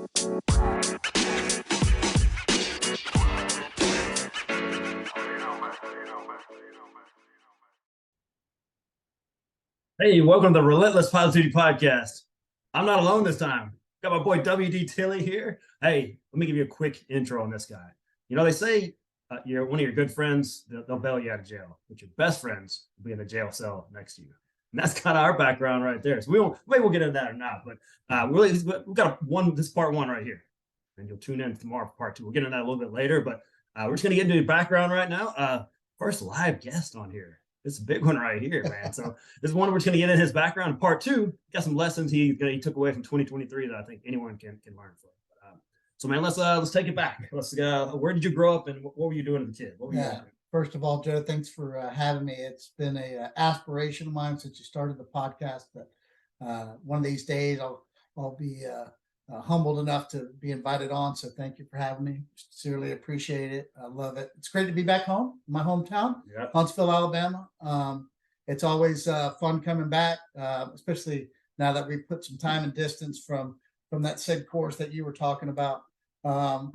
Hey, welcome to the Relentless Positivity Podcast. I'm not alone this time. Got my boy WD Tilley here. Hey, let me give you a quick intro on this guy. You know, they say you're one of your good friends, they'll bail you out of jail, but your best friends will be in the jail cell next to you. And that's kind of our background right there. So maybe we'll get into that or not, but we've got this is part one right here. And you'll tune in tomorrow for part two. We'll get into that a little bit later, but we're just going to get into your background right now. First live guest on here. It's a big one right here, man. So this is one we're just going to get in his background. Part two, got some lessons he took away from 2023 that I think anyone can learn from. So, man, let's take it back. Where did you grow up, and what were you doing as a kid? What were you doing? First of all, Joe, thanks for having me. It's been a aspiration of mine since you started the podcast. That one of these days I'll be humbled enough to be invited on. So thank you for having me. Sincerely appreciate it. I love it. It's great to be back home, my hometown, Huntsville, Alabama. It's always fun coming back, especially now that we've put some time and distance from that said course that you were talking about. I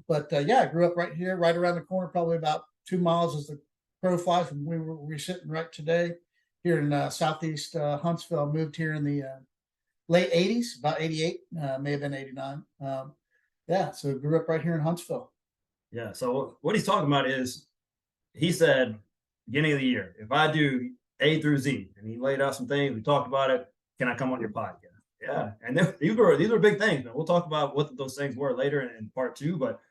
grew up right here, right around the corner, probably about 2 miles as the crow flies from where we're sitting right today here in southeast Huntsville. I moved here in the late 80s, about 88, may have been 89. So grew up right here in Huntsville. Yeah. So what he's talking about is, he said, beginning of the year, if I do A through Z, and he laid out some things, we talked about it, can I come on your podcast? Yeah. And these were big things, man. We'll talk about what those things were later in part two, but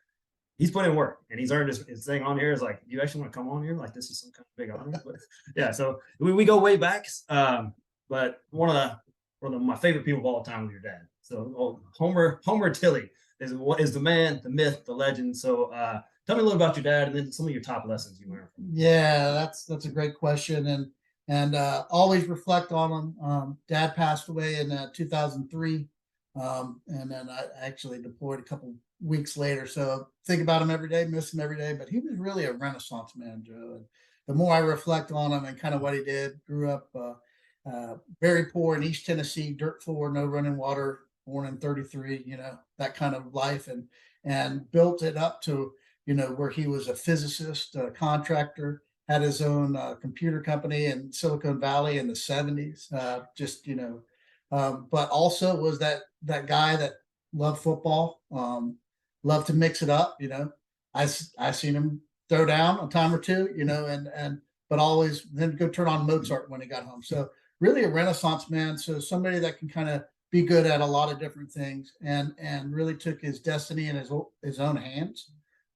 he's put in work and he's earned his thing on here. Is like, you actually want to come on here? Like, this is some kind of big honor. But yeah. So we go way back. But one of my favorite people of all time was your dad. So Homer Tilley is the man, the myth, the legend. So tell me a little about your dad, and then some of your top lessons you learned from him. Yeah, that's a great question, and always reflect on him. Dad passed away in 2003, and then I actually deployed a couple weeks later. So think about him every day, miss him every day. But he was really a Renaissance man, Joe. And the more I reflect on him and kind of what he did, grew up very poor in East Tennessee, dirt floor, no running water, born in 33, that kind of life, and built it up to, where he was a physicist, a contractor, had his own computer company in Silicon Valley in the 70s, but also was that guy that loved football, loved to mix it up. I seen him throw down a time or two, but always then go turn on Mozart when he got home. So really a Renaissance man. So somebody that can kind of be good at a lot of different things, and really took his destiny in his own hands.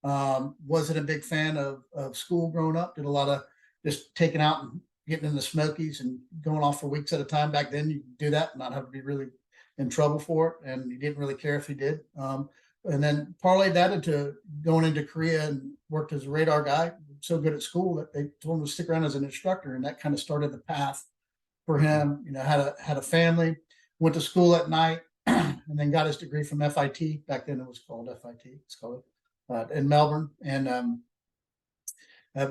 Wasn't a big fan of school growing up. Did a lot of just taking out and getting in the Smokies and going off for weeks at a time. Back then you could do that and not have to be really in trouble for it. And he didn't really care if he did. And then parlayed that into going into Korea and worked as a radar guy. So good at school that they told him to stick around as an instructor. And that kind of started the path for him. Had a family, went to school at night, and then got his degree from FIT. Back then it was called FIT. It's called in Melbourne, and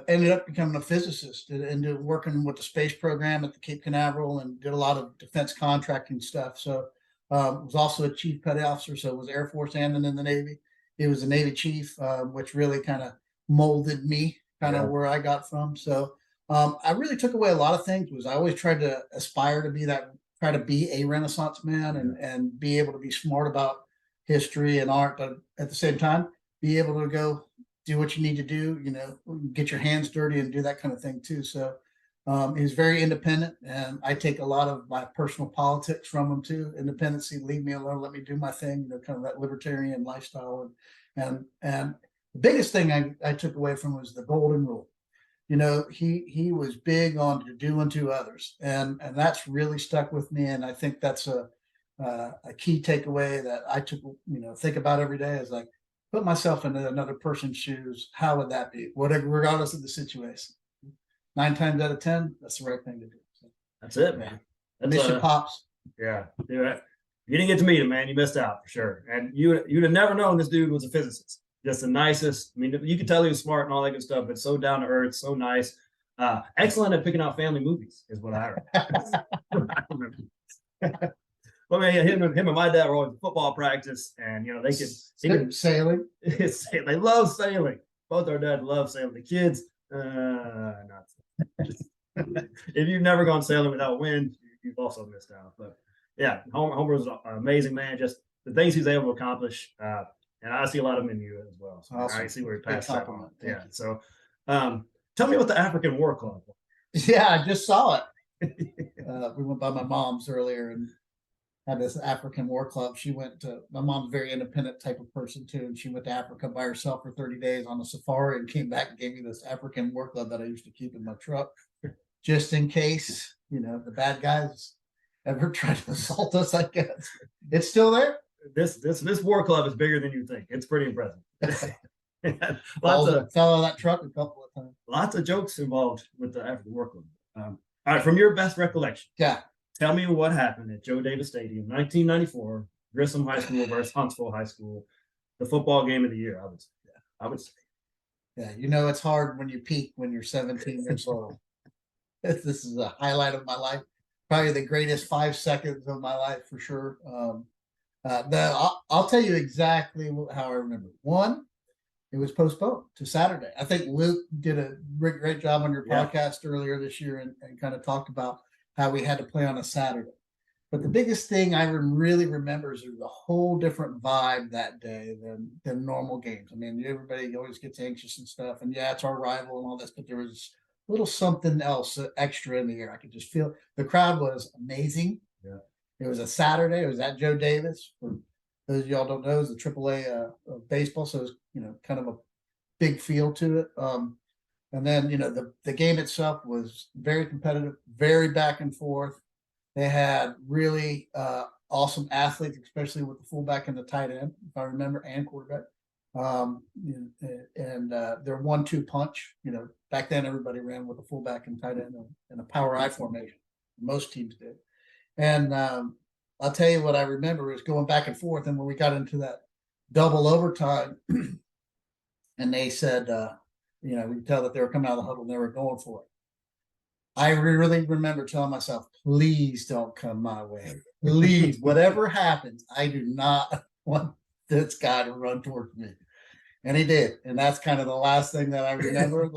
ended up becoming a physicist and working with the space program at the Cape Canaveral, and did a lot of defense contracting stuff. So was also a chief petty officer, so was Air Force and in the Navy. He was a Navy chief, which really kind of molded me, where I got from. So I really took away a lot of things. I always tried to aspire to be try to be a Renaissance man, and be able to be smart about history and art, but at the same time, be able to go do what you need to do, get your hands dirty and do that kind of thing too. So he's very independent, and I take a lot of my personal politics from him too. Independency, leave me alone, let me do my thing, kind of that libertarian lifestyle. And the biggest thing I took away from was the golden rule. He was big on to do unto others, and that's really stuck with me. And I think that's a key takeaway that I took, think about every day, is like, put myself into another person's shoes. How would that be? Whatever, regardless of the situation. 9 times out of 10, that's the right thing to do. So, that's it, man. That's Mission Pops. Yeah. You didn't get to meet him, man. You missed out for sure. And you'd have never known this dude was a physicist. Just the nicest. I mean, you could tell he was smart and all that good stuff, but so down to earth, so nice. Excellent at picking out family movies is what I remember. Well, man, him and my dad were always at football practice, and he could Sailing. they love sailing. Both our dads love sailing. The kids, not so. If you've never gone sailing without wind, you've also missed out. But yeah, Homer was an amazing man. Just the things he's able to accomplish, and I see a lot of them in you as well. So Awesome. I see where he Big passed that on. compliment. Yeah. Thank you. So, tell me about the African War Club. Yeah, I just saw it. We went by my mom's earlier and had this African War Club. My mom's a very independent type of person too. And she went to Africa by herself for 30 days on a safari and came back and gave me this African War Club that I used to keep in my truck just in case, the bad guys ever tried to assault us, I guess. It's still there. This war club is bigger than you think. It's pretty impressive. Fell out of that truck a couple of times. Lots of jokes involved with the African War Club. All right, from your best recollection, Yeah. tell me what happened at Joe Davis Stadium, 1994, Grissom High School versus Huntsville High School, the football game of the year. I would say. Yeah, it's hard when you peak when you're 17 years old. This is a highlight of my life, probably the greatest 5 seconds of my life for sure. I'll tell you exactly how I remember. One, it was postponed to Saturday. I think Luke did a great job on your podcast earlier this year and kind of talked about how we had to play on a Saturday. But the biggest thing I really remember is there was a whole different vibe that day than normal games. I mean, everybody always gets anxious and stuff, and yeah, it's our rival and all this, but there was a little something else extra in the air. I could just feel the crowd was amazing. Yeah. It was a Saturday. It was at Joe Davis. For those of y'all don't know, it's the AAA of baseball, so it's kind of a big feel to it. And then the game itself was very competitive, very back and forth. They had really awesome athletes, especially with the fullback and the tight end, if I remember, and quarterback. And their 1-2 punch. Back then everybody ran with a fullback and tight end and a power I formation. Most teams did. And I'll tell you what I remember is going back and forth. And when we got into that double overtime, and they said, we could tell that they were coming out of the huddle and they were going for it. I really remember telling myself, please don't come my way. Please, whatever happens, I do not want this guy to run towards me. And he did. And that's kind of the last thing that I remember.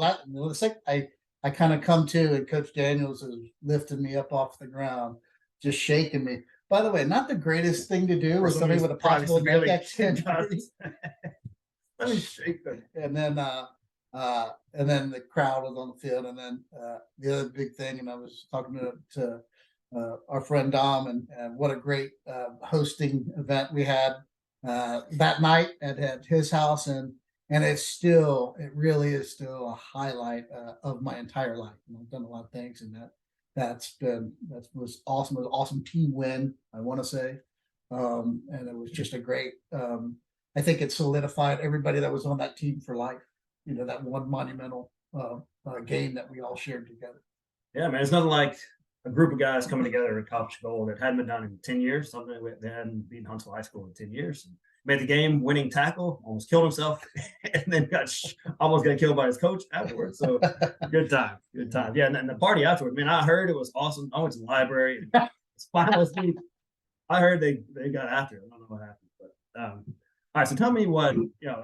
I kind of come to, and Coach Daniels is lifting me up off the ground, just shaking me. By the way, not the greatest thing to do with somebody with a possible neck injury. Let me shake them. And then the crowd was on the field. And then the other big thing, and I was talking to our friend Dom, and what a great hosting event we had that night at his house, and it really is still a highlight of my entire life. I've done a lot of things, and that was awesome. It was an awesome team win, I want to say, and it was just a great. I think it solidified everybody that was on that team for life. That one monumental game that we all shared together. Yeah, man, it's nothing like a group of guys coming together to accomplish a goal that hadn't been done in 10 years, something they hadn't beaten Huntsville High School in 10 years. And made the game winning tackle, almost killed himself, and then almost got killed by his coach afterwards. So good time. Yeah, and then the party afterwards, man, I heard it was awesome. I went to the library. It's finals week. I heard they got after it. I don't know what happened, but all right, so tell me what,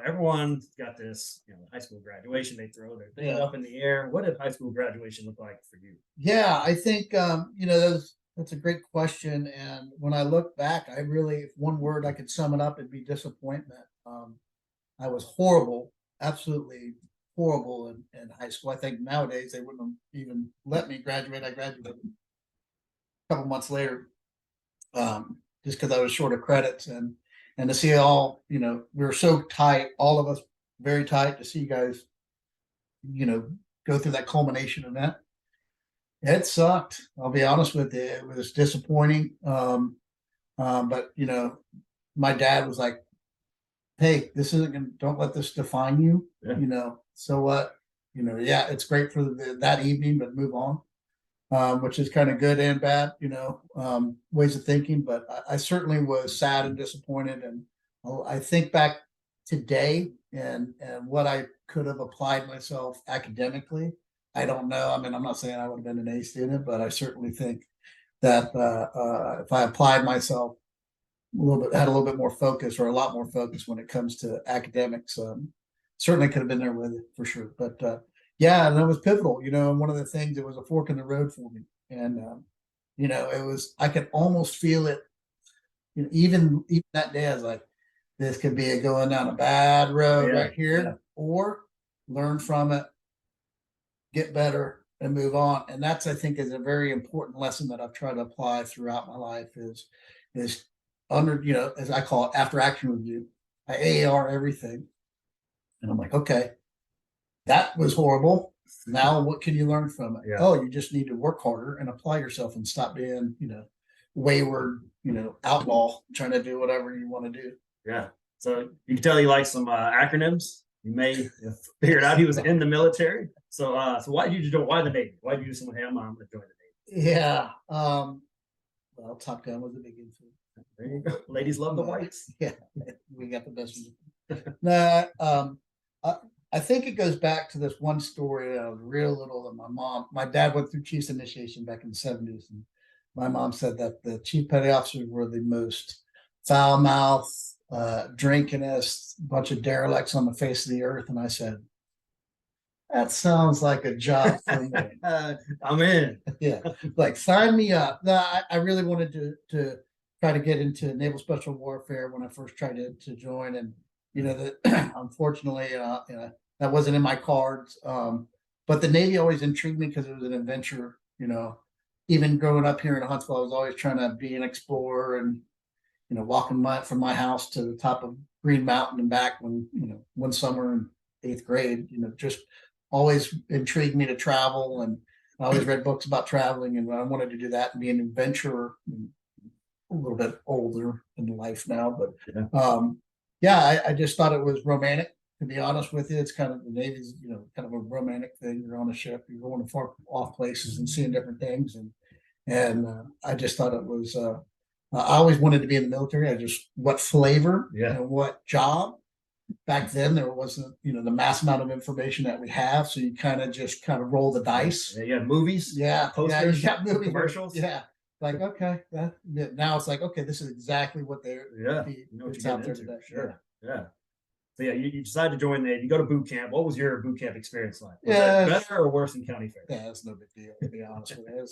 everyone's got this, high school graduation, they throw their thing up in the air. What did high school graduation look like for you? Yeah, I think, that's a great question. And when I look back, if one word I could sum it up, it'd be disappointment. I was horrible, absolutely horrible in high school. I think nowadays they wouldn't have even let me graduate. I graduated a couple months later, just because I was short of credits, and to see all, we were so tight, all of us very tight, to see you guys, go through that culmination event. It sucked. I'll be honest with you. It was disappointing. But my dad was like, hey, this isn't don't let this define you, so what, it's great for that evening, but move on, which is kind of good and bad, ways of thinking. But I certainly was sad and disappointed. And I think back today and what I could have applied myself academically. I don't know. I mean, I'm not saying I would have been an A student, but I certainly think that if I applied myself a little bit, had a little bit more focus, or a lot more focus when it comes to academics, certainly could have been there with it for sure. But yeah, and that was pivotal. And one of the things, it was a fork in the road for me, and it was, I could almost feel it. Even that day, I was like, this could be a going down a bad road right here, or learn from it, get better, and move on. And that's, I think, is a very important lesson that I've tried to apply throughout my life is under, as I call it, after action review. I AAR everything. And I'm like, okay, that was horrible. Now what can you learn from it? Oh, you just need to work harder and apply yourself and stop being, wayward, outlaw, trying to do whatever you want to do. Yeah. So you can tell he likes some acronyms. You may have figured out he was in the military. So why did you join? Why the Navy? Why did you do something? Hey, I'm going to join the Navy. Yeah. Well, Top Gun was a big influence. There you go. Ladies love the whites. Yeah, we got the best ones. I think it goes back to this one story that I was real little, that my dad went through Chiefs initiation back in the 70s. And my mom said that the chief petty officers were the most foul-mouthed, drinkingest bunch of derelicts on the face of the earth. And I said, that sounds like a job for me. I'm in. Yeah, like, sign me up. No, I really wanted to try to get into naval special warfare when I first tried to join, and that unfortunately that wasn't in my cards. But the Navy always intrigued me because it was an adventure. Even growing up here in Huntsville, I was always trying to be an explorer, and walking from my house to the top of Green Mountain and back when one summer in 8th grade. Just always intrigued me to travel, and I always read books about traveling, and I wanted to do that and be an adventurer. A little bit older in life now, but I just thought it was romantic, to be honest with you. It's kind of, the Navy's, kind of a romantic thing. You're on a ship, you're going to far off places and seeing different things. And I just thought it was, I always wanted to be in the military. What flavor and what job. Back then, there wasn't, the mass amount of information that we have. So you kind of roll the dice. Yeah, you had movies. Yeah. Posters, you got movie commercials. Yeah. Like, okay, now it's like, okay, this is exactly what they're it's out there today. Sure. Yeah. So you decide to join the Navy. You go to boot camp. What was your boot camp experience like? Was it better or worse than county fair? Yeah, it's no big deal, to be honest with you.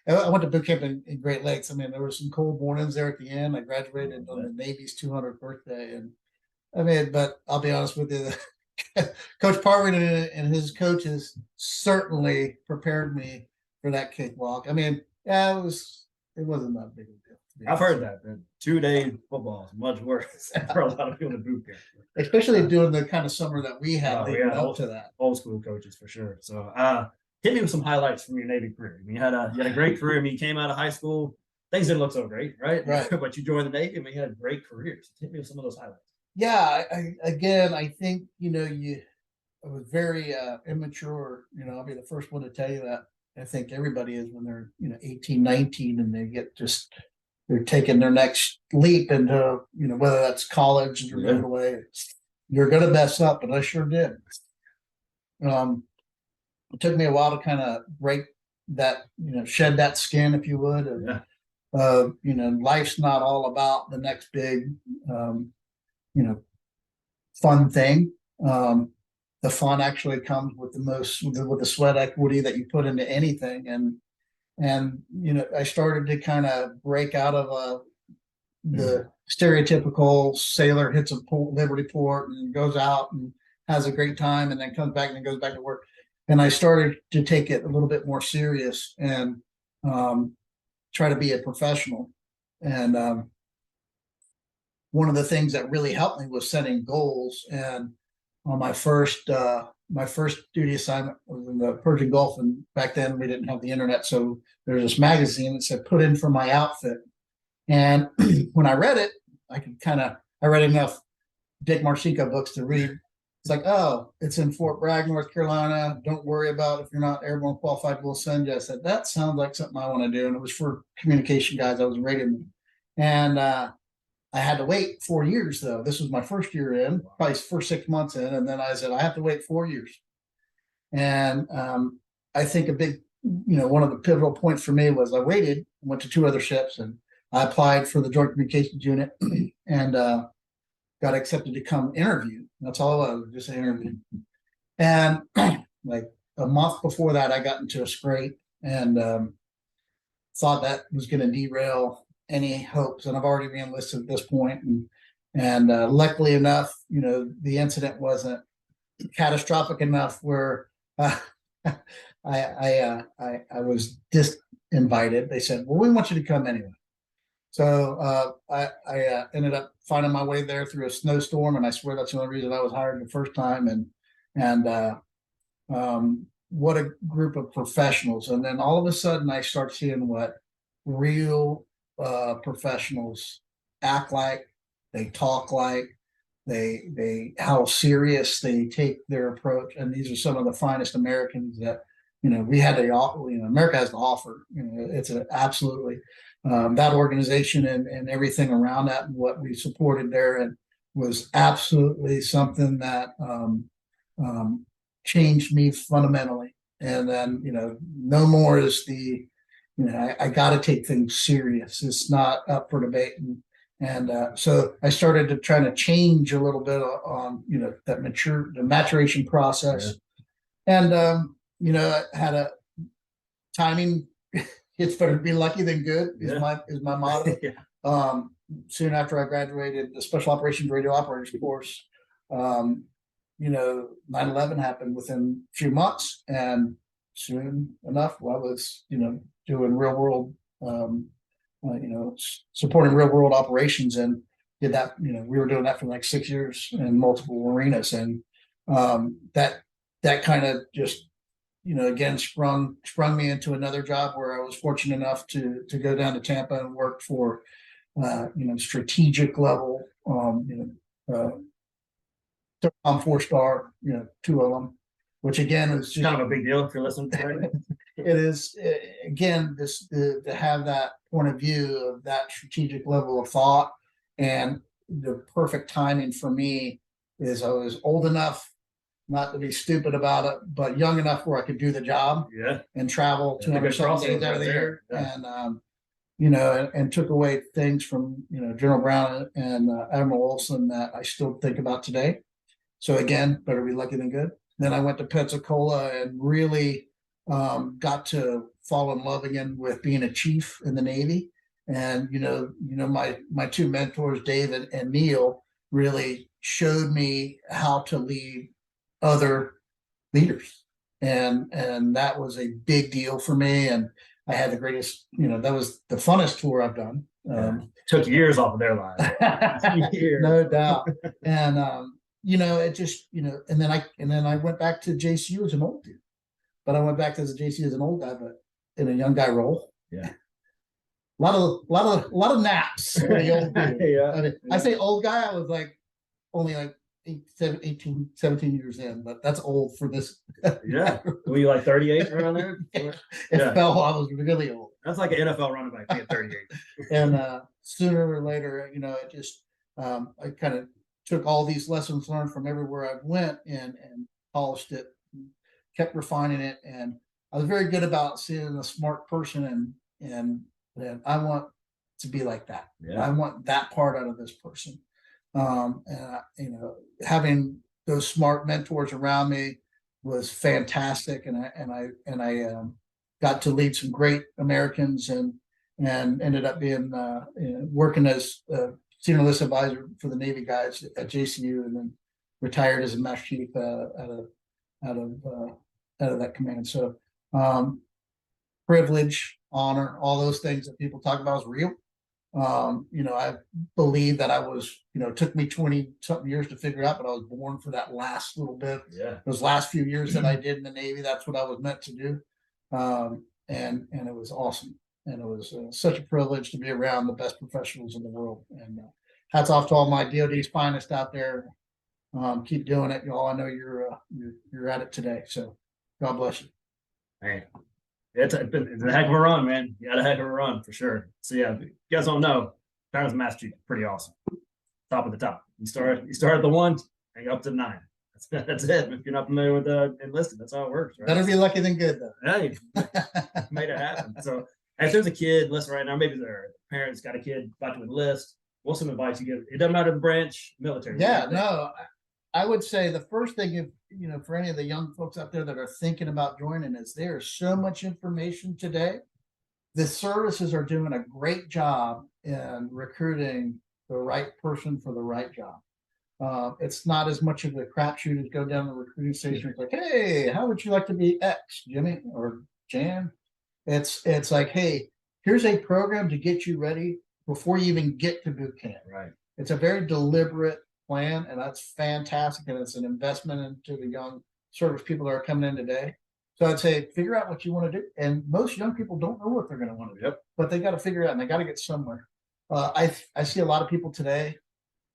I went to boot camp in Great Lakes. I mean, there were some cold mornings there at the end. I graduated on the Navy's 200th birthday, and but I'll be honest with you, Coach Parwin and his coaches certainly prepared me for that cakewalk. I mean, yeah, it wasn't that big a deal. I've heard that 2-day football is much worse for a lot of people in boot camp, especially during the kind of summer that we had leading up to that. Old school coaches for sure. So hit me with some highlights from your Navy career. I mean, you had a great career. I mean, you came out of high school, things didn't look so great, right? But you joined the Navy. I mean, you had a great career. So hit me with some of those highlights. Yeah, I think I was very immature. I'll be the first one to tell you that. I think everybody is when they're 18, 19, and they're taking their next leap into whether that's college or moving away. You're gonna mess up, and I sure did. It took me a while to kind of break that, shed that skin, if you would. And, life's not all about the next big fun thing. The fun actually comes with the sweat equity that you put into anything. And I started to kind of break out of the stereotypical sailor hits a Liberty port and goes out and has a great time and then comes back and then goes back to work. And I started to take it a little bit more serious and try to be a professional. And one of the things that really helped me was setting goals. And on my first duty assignment was in the Persian Gulf, and back then we didn't have the internet, so there's this magazine that said "Put in for my outfit." And when I read it, I read enough Dick Marcinko books to read. It's like, oh, it's in Fort Bragg, North Carolina. Don't worry about if you're not airborne qualified, we'll send you. I said, that sounds like something I want to do, and it was for communication guys. I was rated, and I had to wait 4 years, though. This was my first year in, probably first 6 months in. And then I said, I have to wait 4 years. And I think a big one of the pivotal points for me was I went to 2 other ships, and I applied for the Joint Communications Unit and got accepted to come interview. That's all it was, just an interview. And like a month before that, I got into a scrape and thought that was going to derail any hopes. And I've already re-enlisted at this point. And luckily enough, the incident wasn't catastrophic enough where I was disinvited. They said, "Well, we want you to come anyway." So I ended up finding my way there through a snowstorm, and I swear that's the only reason I was hired the first time. And what a group of professionals! And then all of a sudden, I start seeing what real professionals act like, they talk like, they how serious they take their approach. And these are some of the finest Americans that we had to America has to offer. It's absolutely that organization and everything around that and what we supported there, and was absolutely something that changed me fundamentally. And then no more is the I got to take things serious. It's not up for debate. And so I started to try to change a little bit on the maturation process. And I had a timing. It's better to be lucky than good is my motto. Soon after I graduated the Special Operations Radio Operators course, 9/11 happened within a few months, and soon enough, I was doing real world, supporting real world operations, and did that. We were doing that for like 6 years in multiple arenas, and that kind of just again sprung me into another job where I was fortunate enough to go down to Tampa and work for strategic level, 4-star, 2 of them, which again is just kind of a big deal if you're listening to it. It is, again, this to have that point of view of that strategic level of thought. And the perfect timing for me is I was old enough not to be stupid about it, but young enough where I could do the job and travel 200 days out of the year. And and took away things from General Brown and Admiral Olson that I still think about today. So again, better be lucky than good. Then I went to Pensacola and really got to fall in love again with being a chief in the Navy. And my 2 mentors, Dave and Neil, really showed me how to lead other leaders, and that was a big deal for me. And I had the greatest, that was the funnest tour I've done. Took years off of their lives. No doubt. And it just and then I went back to JCU as an old dude, but I went back to the JCU as an old guy, but in a young guy role. A lot of naps for the old dude. I say old guy, I was like only like 18, 17 years in, but that's old for this. Were you like 38 around there? It felt I was really old. That's like an NFL running back being 38. And sooner or later, it just I kind of took all these lessons learned from everywhere I went and polished it, and kept refining it. And I was very good about seeing a smart person and I want to be like that. I want that part out of this person. Having those smart mentors around me was fantastic, and I got to lead some great Americans, and ended up being working as a senior list advisor for the Navy guys at JCU, and then retired as a master chief out of that command. So privilege, honor, all those things that people talk about is real. I believe that I was, it took me 20 something years to figure out, but I was born for that last little bit. Those last few years that I did in the Navy, that's what I was meant to do. And it was awesome. And it was such a privilege to be around the best professionals in the world. And hats off to all my DOD's finest out there. Keep doing it, y'all. I know you're at it today. So God bless you. Man. It's a heck of a run, man. You got a heck of a run for sure. So if you guys don't know, Paris Master Chief, pretty awesome. Top of the top. You start at the 1 and go up to 9. That's it. If you're not familiar with enlisted, that's how it works, right? Better be lucky than good, though. Hey, made it happen. So if there's a kid enlisted right now, maybe their parents got a kid about to enlist, what's some advice you give? It doesn't matter the branch, military. Yeah, no, I would say the first thing, if for any of the young folks out there that are thinking about joining, is there's so much information today. The services are doing a great job in recruiting the right person for the right job. It's not as much of a crapshoot as go down the recruiting station. It's like, hey, how would you like to be X, Jimmy or Jan? It's like, hey, here's a program to get you ready before you even get to boot camp. Right. It's a very deliberate plan, and that's fantastic. And it's an investment into the young service people that are coming in today. So I'd say figure out what you want to do. And most young people don't know what they're going to want to do, but they got to figure it out and they got to get somewhere. I see a lot of people today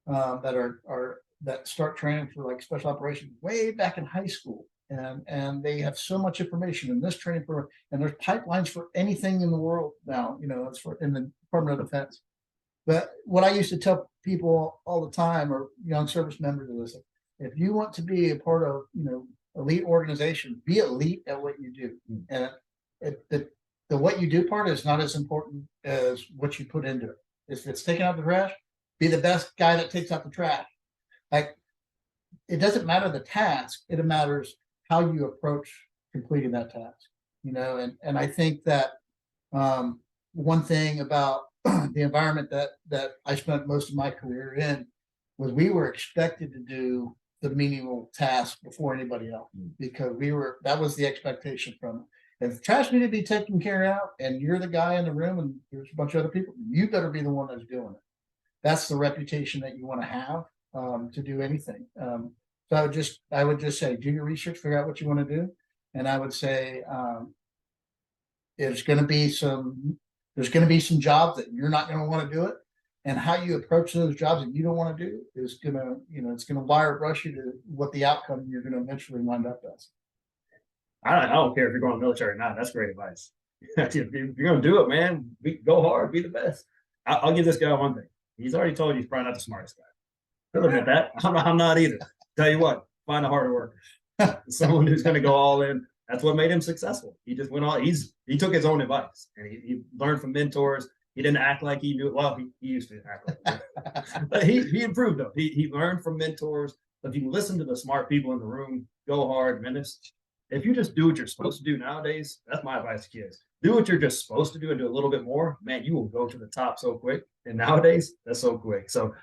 that start training for like special operations way back in high school, and they have so much information in this training program, and there's pipelines for anything in the world now. It's for in the Department of Defense. But what I used to tell people all the time, or young service members, is if you want to be a part of elite organization, be elite at what you do. And the what you do part is not as important as what you put into it. If it's taking out the trash, be the best guy that takes out the trash. Like, it doesn't matter the task, it matters how you approach completing that task. And I think that one thing about the environment that I spent most of my career in was we were expected to do the menial task before anybody else, because that was the expectation from it. If trash needed to be taken care of and you're the guy in the room and there's a bunch of other people, you better be the one that's doing it. That's the reputation that you want to have to do anything. So I would just say, do your research, figure out what you want to do. And I would say there's going to be some jobs that you're not going to want to do it. And how you approach those jobs that you don't want to do is going to, it's going to wire brush you to what the outcome you're going to eventually wind up as. I don't care if you're going to the military or not. That's great advice. If you're going to do it, man, go hard, be the best. I'll give this guy one thing. He's already told you he's probably not the smartest guy. He'll admit that. I'm not either. Tell you what, find a harder worker. Someone who's going to go all in. That's what made him successful. He just went all. He took his own advice, and he learned from mentors. He didn't act like he knew it. Well, he used to act like that. But he improved, though. He learned from mentors. If you listen to the smart people in the room, go hard, man. If you just do what you're supposed to do nowadays, that's my advice to kids. Do what you're just supposed to do and do a little bit more. Man, you will go to the top so quick. And nowadays, that's so quick. So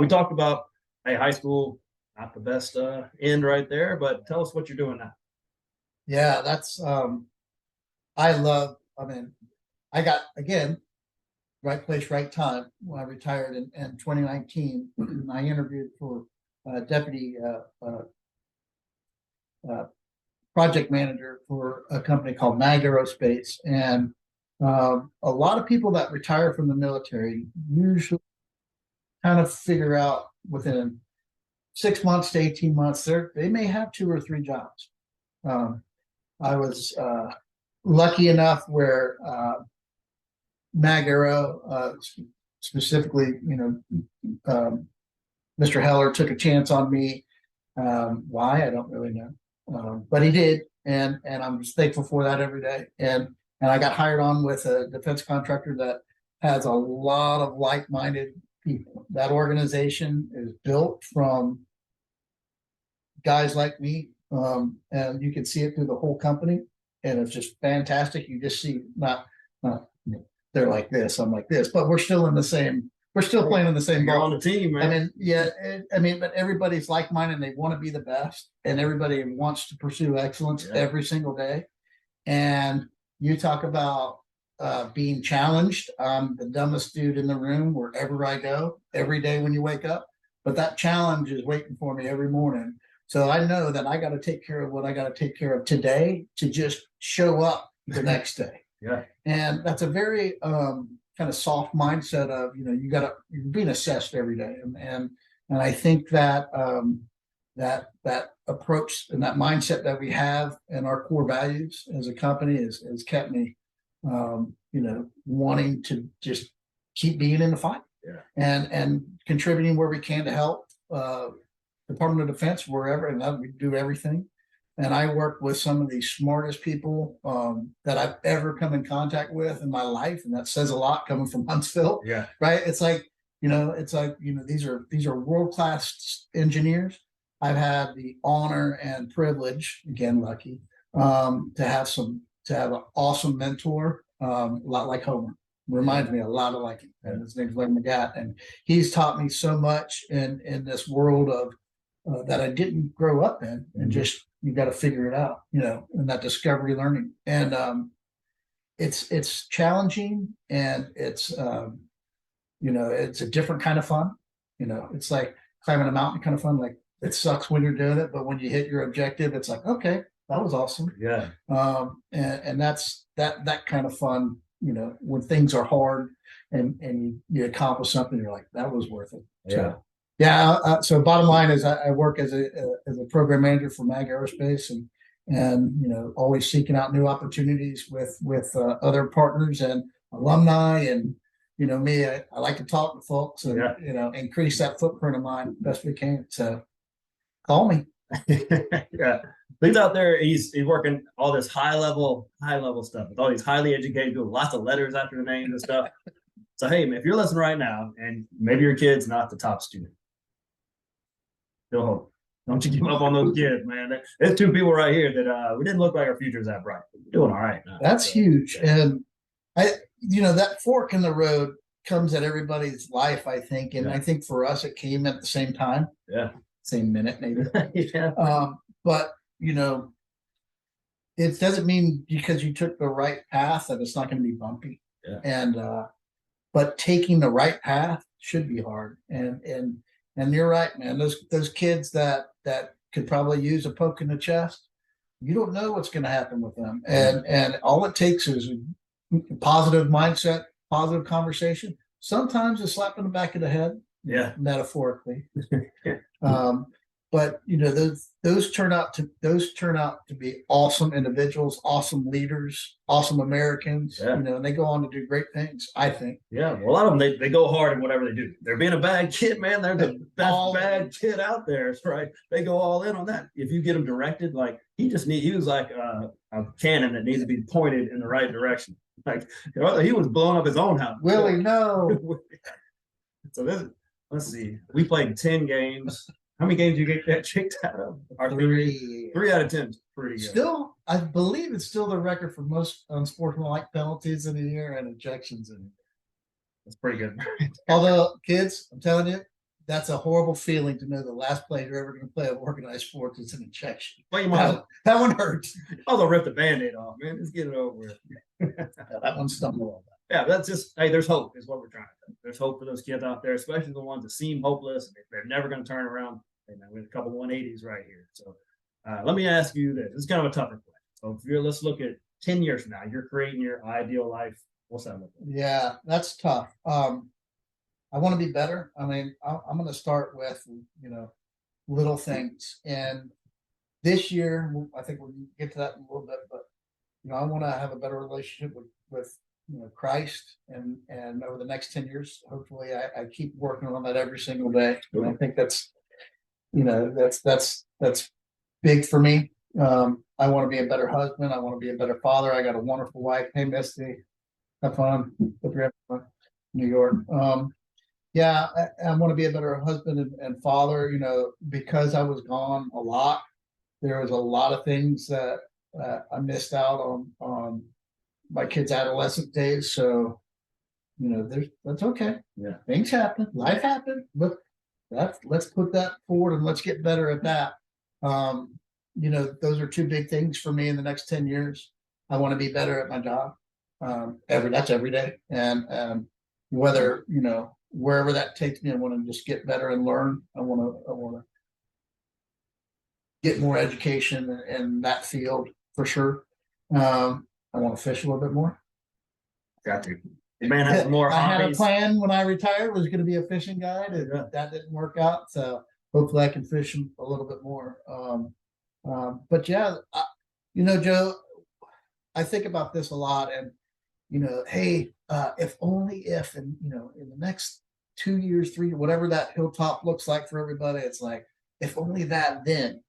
we talked about, hey, high school, not the best end right there, but tell us what you're doing now. Yeah, that's, I got, again, right place, right time. When I retired in 2019, I interviewed for deputy project manager for a company called Mag Aerospace. And a lot of people that retire from the military usually kind of figure out within 6 months to 18 months, they may have 2 or 3 jobs. I was lucky enough where Mag Aero, specifically, Mr. Heller took a chance on me. Why? I don't really know. But he did, and I'm just thankful for that every day. And I got hired on with a defense contractor that has a lot of like-minded people. That organization is built from guys like me, and you can see it through the whole company, and it's just fantastic. You just see not they're like this, I'm like this, but we're still in the same. We're still playing in the same ball. You're on the team, man. But everybody's like-minded. They want to be the best, and everybody wants to pursue excellence every single day. And you talk about being challenged. I'm the dumbest dude in the room wherever I go, every day when you wake up. But that challenge is waiting for me every morning. So I know that I got to take care of what I got to take care of today to just show up the next day. Yeah. And that's a very kind of soft mindset of, you're being assessed every day. And I think that that approach and that mindset that we have and our core values as a company has kept me, wanting to just keep being in the fight, and contributing where we can to help Department of Defense, wherever, and we do everything. And I work with some of the smartest people that I've ever come in contact with in my life, and that says a lot coming from Huntsville. Yeah, right. It's like these are world-class engineers. I've had the honor and privilege, again, lucky, to have an awesome mentor, a lot like Homer. Reminds me a lot of like him. And his name's Larry McGatt, and he's taught me so much in this world of that I didn't grow up in, and just you got to figure it out, and that discovery learning. And it's challenging, and it's it's a different kind of fun. It's like climbing a mountain kind of fun. Like, it sucks when you're doing it, but when you hit your objective, it's like, okay, that was awesome. yeah. And that's that kind of fun, when things are hard and you accomplish something, you're like, that was worth it. Yeah. So bottom line is I work as a program manager for MAG Aerospace, and always seeking out new opportunities with other partners and alumni. And me, I like to talk to folks and increase that footprint of mine best we can. So call me. Yeah, he's out there. He's working all this high level stuff with all these highly educated people, lots of letters after the names and stuff. So hey, man, if you're listening right now, and maybe your kid's not the top student, still hope. Don't you give up on those kids, man. There's two people right here that we didn't look like our future's that bright. We're doing all right now. That's huge. And that fork in the road comes at everybody's life, I think. And I think for us, it came at the same time. Yeah. Same minute, maybe. Yeah. But it doesn't mean because you took the right path that it's not going to be bumpy. Yeah. And but taking the right path should be hard. And you're right, man. Those kids that could probably use a poke in the chest, you don't know what's going to happen with them. And all it takes is a positive mindset, positive conversation. Sometimes a slap in the back of the head. Yeah. Metaphorically. But those turn out to be awesome individuals, awesome leaders, awesome Americans. Yeah. And they go on to do great things, I think. Yeah, well, a lot of them they go hard in whatever they do. They're being a bad kid, man. They're the best bad kid out there, right? They go all in on that. If you get them directed, like he was like a cannon that needs to be pointed in the right direction. Like he was blowing up his own house. Willie, no. So let's see. We played 10 games. How many games did you get kicked out of? Three. 3 out of 10 is pretty good. Still, I believe it's still the record for most unsportsmanlike penalties in a year and ejections in it. That's pretty good. Although, kids, I'm telling you, that's a horrible feeling to know the last play you're ever going to play of organized sports is an ejection. Well, you might that one hurts. I'll go rip the Band-Aid off, man. Let's get it over with. That one stumbled. Yeah, that's just, hey, there's hope is what we're trying to do. There's hope for those kids out there, especially the ones that seem hopeless. They're never going to turn around. Hey, man, we have a couple 180s right here. So let me ask you this. It's kind of a tougher question. So let's look at 10 years from now. You're creating your ideal life. What's that look like? Yeah, that's tough. I want to be better. I mean, I'm going to start with, little things. And this year, I think we'll get to that in a little bit, but, I want to have a better relationship with Christ, and over the next 10 years, hopefully I keep working on that every single day. And I think that's big for me. I want to be a better husband. I want to be a better father. I got a wonderful wife. Hey, Misty, have fun. New York. I want to be a better husband and father, because I was gone a lot. There was a lot of things that I missed out on my kids' adolescent days. So, that's okay. Yeah. Things happen. Life happened. But let's put that forward and let's get better at that. Those are two big things for me in the next 10 years. I want to be better at my job. That's every day. And whether, wherever that takes me, I want to just get better and learn. I want to get more education in that field for sure. I want to fish a little bit more. Got to. The man has more I hobbies. had a plan when I retired, was going to be a fishing guide, and that didn't work out. So hopefully I can fish a little bit more. But yeah, Joe, I think about this a lot, and hey, if in the next 2 years, 3, whatever that hilltop looks like for everybody, it's like, if only that then.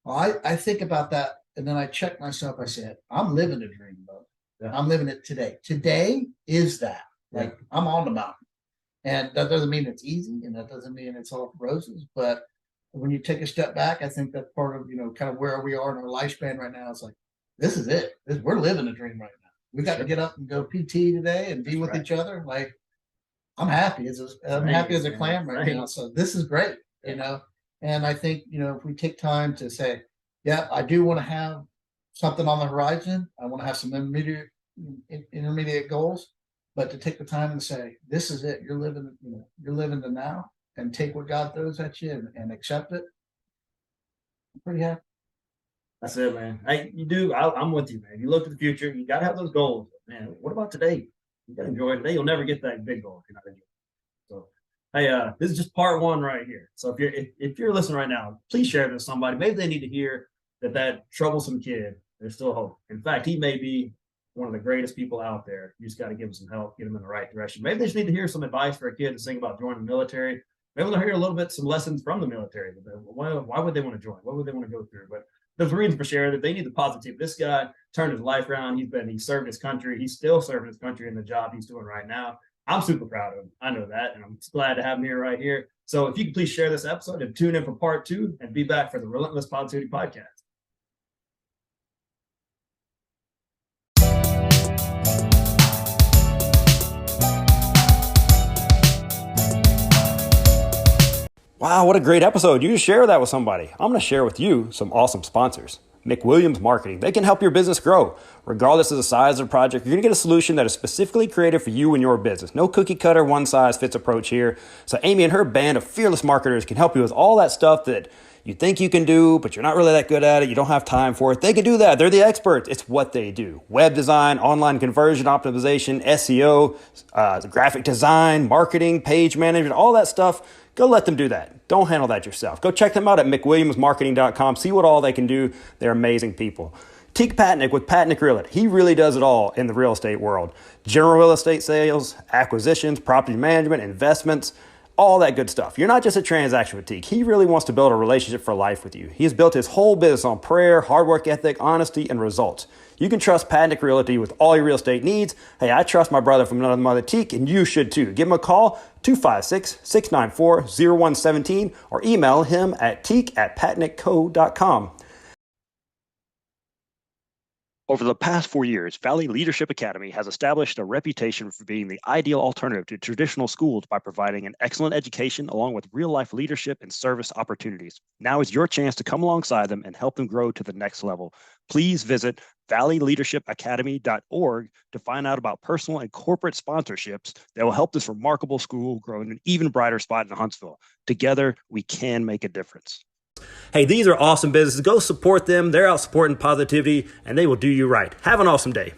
Well, I think about that and then I check myself. I said, I'm living a dream, bro. Yeah. I'm living it today. Today is that. Like I'm on the mountain. And that doesn't mean it's easy and that doesn't mean it's all roses. But when you take a step back, I think that's part of, kind of where we are in our lifespan right now. It's like, this is it. We're living a dream right now. We got to get up and go PT today and be with each other. Like I'm happy as a clam right now. So this is great, And I think, if we take time to say, yeah, I do want to have something on the horizon. I want to have some intermediate goals, but to take the time and say, this is it. You're living the now and take what God throws at you and accept it. I'm pretty happy. That's it, man. Hey, you do. I'm with you, man. You look to the future. You got to have those goals, man. What about today? You got to enjoy today. You'll never get that big goal if you're not enjoying it. So, hey, this is just part one right here. So if you're listening right now, please share this with somebody. Maybe they need to hear that troublesome kid, there's still hope. In fact, he may be one of the greatest people out there. You just got to give him some help, get him in the right direction. Maybe they just need to hear some advice for a kid to think about joining the military. Maybe they'll hear a little bit, some lessons from the military. Why would they want to join? What would they want to go through? But there's a reason for sharing that they need the positivity. This guy turned his life around. He served his country. He's still serving his country in the job he's doing right now. I'm super proud of him. I know that. And I'm glad to have him here right here. So if you could please share this episode and tune in for part 2 and be back for the Relentless Positivity Podcast. Wow, what a great episode. You just share that with somebody. I'm going to share with you some awesome sponsors. McWilliams Marketing. They can help your business grow. Regardless of the size of the project, you're going to get a solution that is specifically created for you and your business. No cookie cutter, one size fits approach here. So Amy and her band of fearless marketers can help you with all that stuff that you think you can do, but you're not really that good at it. You don't have time for it. They can do that. They're the experts. It's what they do. Web design, online conversion optimization, SEO, graphic design, marketing, page management, all that stuff. Go let them do that. Don't handle that yourself. Go check them out at McWilliamsMarketing.com. See what all they can do. They're amazing people. Teak Patnick with Patnick Realty. He really does it all in the real estate world. General real estate sales, acquisitions, property management, investments, all that good stuff. You're not just a transaction with Teak. He really wants to build a relationship for life with you. He has built his whole business on prayer, hard work ethic, honesty, and results. You can trust Patnick Realty with all your real estate needs. Hey, I trust my brother from another mother, Teak, and you should too. Give him a call, 256-694-0117, or email him at teak@patnickco.com. Over the past 4 years, Valley Leadership Academy has established a reputation for being the ideal alternative to traditional schools by providing an excellent education along with real-life leadership and service opportunities. Now is your chance to come alongside them and help them grow to the next level. Please visit valleyleadershipacademy.org to find out about personal and corporate sponsorships that will help this remarkable school grow in an even brighter spot in Huntsville. Together, we can make a difference. Hey, these are awesome businesses. Go support them. They're out supporting positivity, and they will do you right. Have an awesome day.